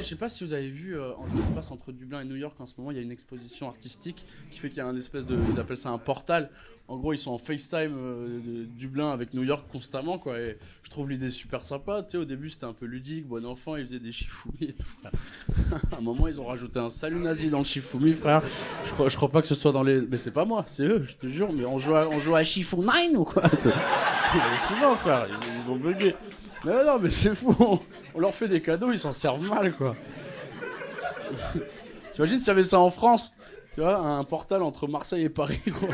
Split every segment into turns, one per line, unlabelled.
je sais pas si vous avez vu en ce qui se passe entre Dublin et New York en ce moment, il y a une exposition artistique qui fait qu'il y a un espèce de, ils appellent ça un portal. En gros, ils sont en FaceTime de Dublin avec New York constamment, quoi. Et je trouve l'idée super sympa. Tu sais, au début, c'était un peu ludique, bon enfant, ils faisaient des shifumi et tout. À un moment, ils ont rajouté un salut nazi dans le shifumi, frère. Je crois pas que ce soit dans les. Mais c'est pas moi, c'est eux, je te jure. Mais on joue à Shifu 9 ou quoi? Hallucinant, frère. Ils ont bugué. Mais non, mais c'est fou. On leur fait des cadeaux, ils s'en servent mal, quoi. T'imagines s'il y avait ça en France? Tu vois, un portal entre Marseille et Paris, gros.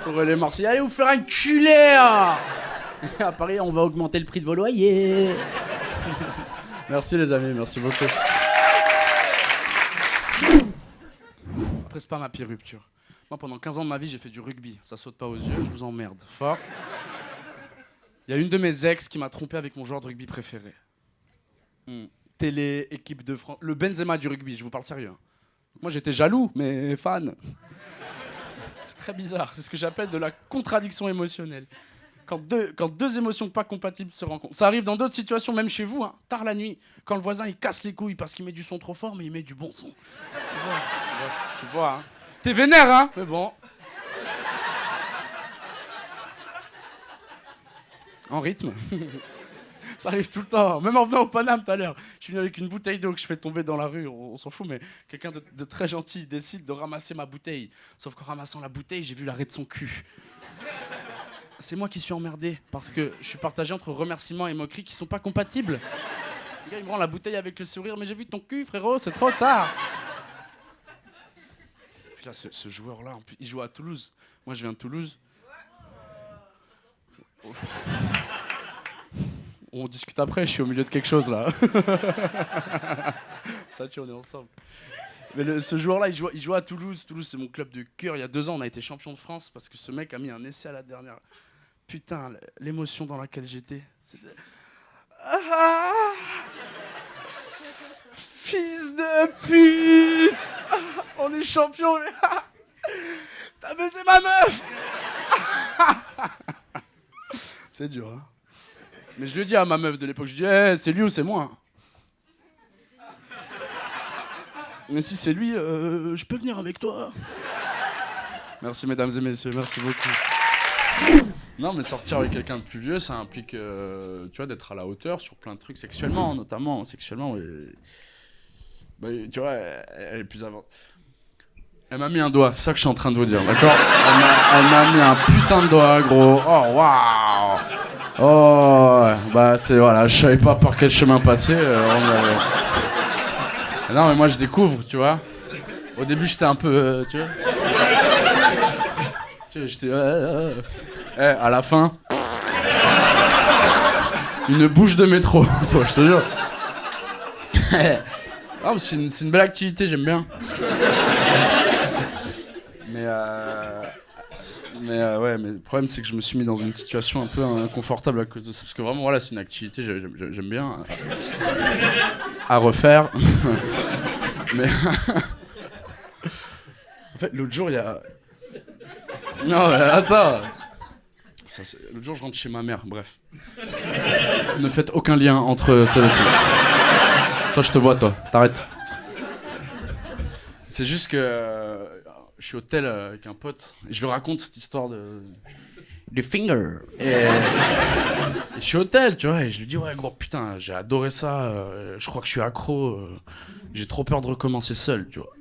T'aurais les Marseillais, allez vous faire un culé, hein. À Paris, on va augmenter le prix de vos loyers. Merci les amis, merci beaucoup. Après, c'est pas ma pire rupture. Moi, pendant 15 ans de ma vie, j'ai fait du rugby. Ça saute pas aux yeux, je vous emmerde. Fort. Il y a une de mes ex qui m'a trompé avec mon joueur de rugby préféré. Télé, équipe de France. Le Benzema du rugby, je vous parle sérieux. Moi, j'étais jaloux, mais fan. C'est très bizarre. C'est ce que j'appelle de la contradiction émotionnelle. Quand deux émotions pas compatibles se rencontrent. Ça arrive dans d'autres situations, même chez vous, hein, tard la nuit, quand le voisin il casse les couilles parce qu'il met du son trop fort, mais il met du bon son. Tu vois, hein. T'es vénère, hein. Mais bon. En rythme. Ça arrive tout le temps. Même en venant au Paname tout à l'heure. Je suis venu avec une bouteille d'eau que je fais tomber dans la rue. On s'en fout, mais quelqu'un de très gentil décide de ramasser ma bouteille. Sauf qu'en ramassant la bouteille, j'ai vu l'arrêt de son cul. C'est moi qui suis emmerdé parce que je suis partagé entre remerciements et moqueries qui sont pas compatibles. Le gars, il me rend la bouteille avec le sourire. Mais j'ai vu ton cul, frérot, c'est trop tard. Puis là, ce joueur-là, en plus, il joue à Toulouse. Moi, je viens de Toulouse. On discute après, je suis au milieu de quelque chose là. Ça, tu on est ensemble. Mais ce joueur-là, il joue à Toulouse. Toulouse, c'est mon club de cœur. Il y a 2 ans, on a été champion de France parce que ce mec a mis un essai à la dernière. Putain, l'émotion dans laquelle j'étais. C'était. Ah, fils de pute! On est champion, mais. T'as baisé ma meuf! C'est dur, hein? Mais je lui ai dit à ma meuf de l'époque, je lui ai dit, hey, c'est lui ou c'est moi? Mais si c'est lui, je peux venir avec toi. Merci mesdames et messieurs, merci beaucoup. Non, mais sortir avec quelqu'un de plus vieux, ça implique, tu vois, d'être à la hauteur sur plein de trucs sexuellement, notamment sexuellement. Bah, tu vois, elle est plus avancée. Elle m'a mis un doigt, c'est ça que je suis en train de vous dire, d'accord? Elle m'a mis un putain de doigt, gros. Oh, waouh! Oh, bah c'est voilà, je savais pas par quel chemin passer. Non, mais moi je découvre, tu vois. Au début j'étais un peu, tu vois. Tu vois, j'étais. À la fin, une bouche de métro, je te jure. Non, mais c'est une belle activité, j'aime bien. Ouais, mais le problème c'est que je me suis mis dans une situation un peu inconfortable à cause de ça. Parce que vraiment, voilà, c'est une activité, j'aime bien. À refaire. Mais. En fait, l'autre jour, il y a. Non, mais attends. L'autre jour, je rentre chez ma mère, bref. Ne faites aucun lien entre ces deux trucs. Toi, je te vois, toi, t'arrêtes. C'est juste que. Je suis au tel avec un pote et je lui raconte cette histoire de finger. Et je suis au tel, tu vois, et je lui dis ouais gros putain, j'ai adoré ça, je crois que je suis accro, j'ai trop peur de recommencer seul, tu vois.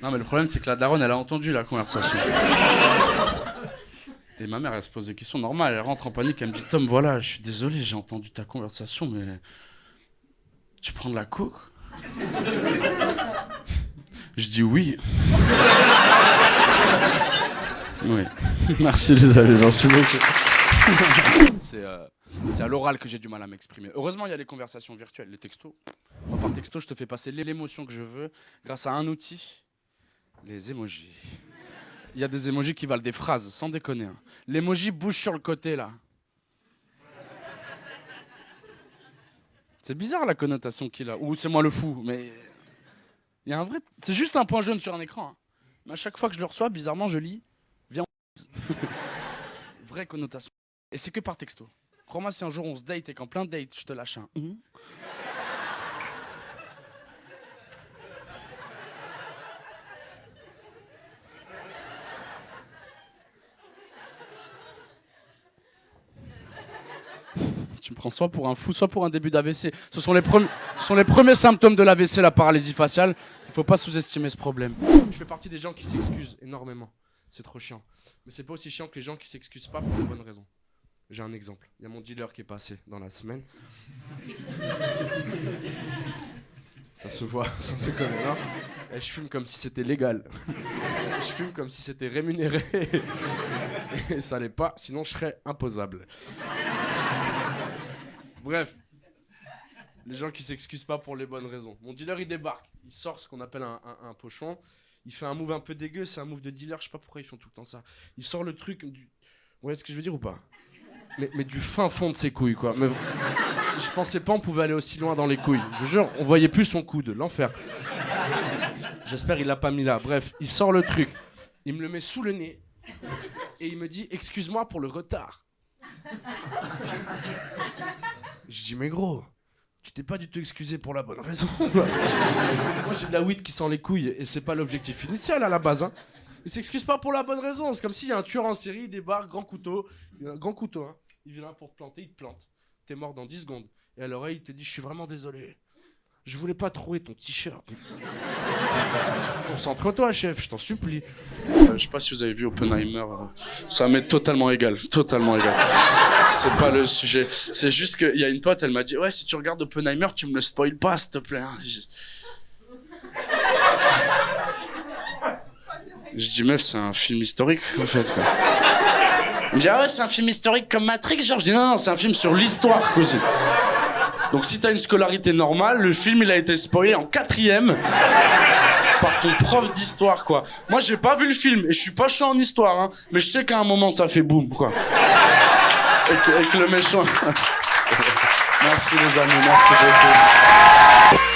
Non mais le problème c'est que la daronne elle a entendu la conversation. Et ma mère elle se pose des questions normales, elle rentre en panique, elle me dit Tom voilà, je suis désolé, j'ai entendu ta conversation mais tu prends de la coke? Je dis oui. Oui. Merci les amis, merci beaucoup. C'est à l'oral que j'ai du mal à m'exprimer. Heureusement, il y a les conversations virtuelles, les textos. Moi, par texto, je te fais passer l'émotion que je veux grâce à un outil, les emojis. Il y a des emojis qui valent des phrases, sans déconner. Hein. L'emoji bouge sur le côté, là. C'est bizarre la connotation qu'il a. Ou c'est moi le fou, mais il y a un vrai. C'est juste un point jaune sur un écran. Hein. Mais à chaque fois que je le reçois, bizarrement, je lis. Viens. Vraie connotation. Et c'est que par texto. Crois-moi, si un jour on se date et qu'en plein date, je te lâche un Tu me prends soit pour un fou, soit pour un début d'AVC. Ce sont les premiers symptômes de l'AVC, la paralysie faciale. Il faut pas sous-estimer ce problème. Je fais partie des gens qui s'excusent énormément. C'est trop chiant. Mais c'est pas aussi chiant que les gens qui s'excusent pas pour les bonnes raisons. J'ai un exemple. Il y a mon dealer qui est passé dans la semaine. Ça se voit, ça fait comme ça. Et je fume comme si c'était légal. Je fume comme si c'était rémunéré. Et ça l'est pas, sinon je serais imposable. Bref, les gens qui s'excusent pas pour les bonnes raisons. Mon dealer, il débarque, il sort ce qu'on appelle un pochon, il fait un move un peu dégueu, c'est un move de dealer, je sais pas pourquoi ils font tout le temps ça. Il sort le truc du... Vous voyez ce que je veux dire ou pas ? mais du fin fond de ses couilles, quoi. Mais... Je pensais pas on pouvait aller aussi loin dans les couilles. Je vous jure, on voyait plus son coude, l'enfer. J'espère il l'a pas mis là. Bref, il sort le truc, il me le met sous le nez, et il me dit « Excuse-moi pour le retard ». Je dis mais gros, tu t'es pas du tout excusé pour la bonne raison. Moi j'ai de la weed qui sent les couilles et c'est pas l'objectif initial à la base. Hein. Il s'excuse pas pour la bonne raison. C'est comme s'il y a un tueur en série, il débarque, grand couteau, hein. Il vient là pour te planter, il te plante. T'es mort dans 10 secondes. Et à l'oreille il te dit je suis vraiment désolé. Je voulais pas trouver ton t-shirt. Concentre-toi, chef, je t'en supplie. Je sais pas si vous avez vu Oppenheimer. Ça m'est totalement égal. Totalement égal. C'est pas le sujet. C'est juste qu'il y a une pote, elle m'a dit ouais, si tu regardes Oppenheimer, tu me le spoil pas, s'il te plaît. Je dis meuf, c'est un film historique, en fait. Quoi. Elle me dit ah ouais, c'est un film historique comme Matrix, genre. Je dis non, c'est un film sur l'histoire, cousine. Donc si t'as une scolarité normale, le film il a été spoilé en 4e par ton prof d'histoire, quoi. Moi j'ai pas vu le film et je suis pas chaud en histoire, hein, mais je sais qu'à un moment ça fait boum, quoi. Et que le méchant... Merci les amis, merci beaucoup.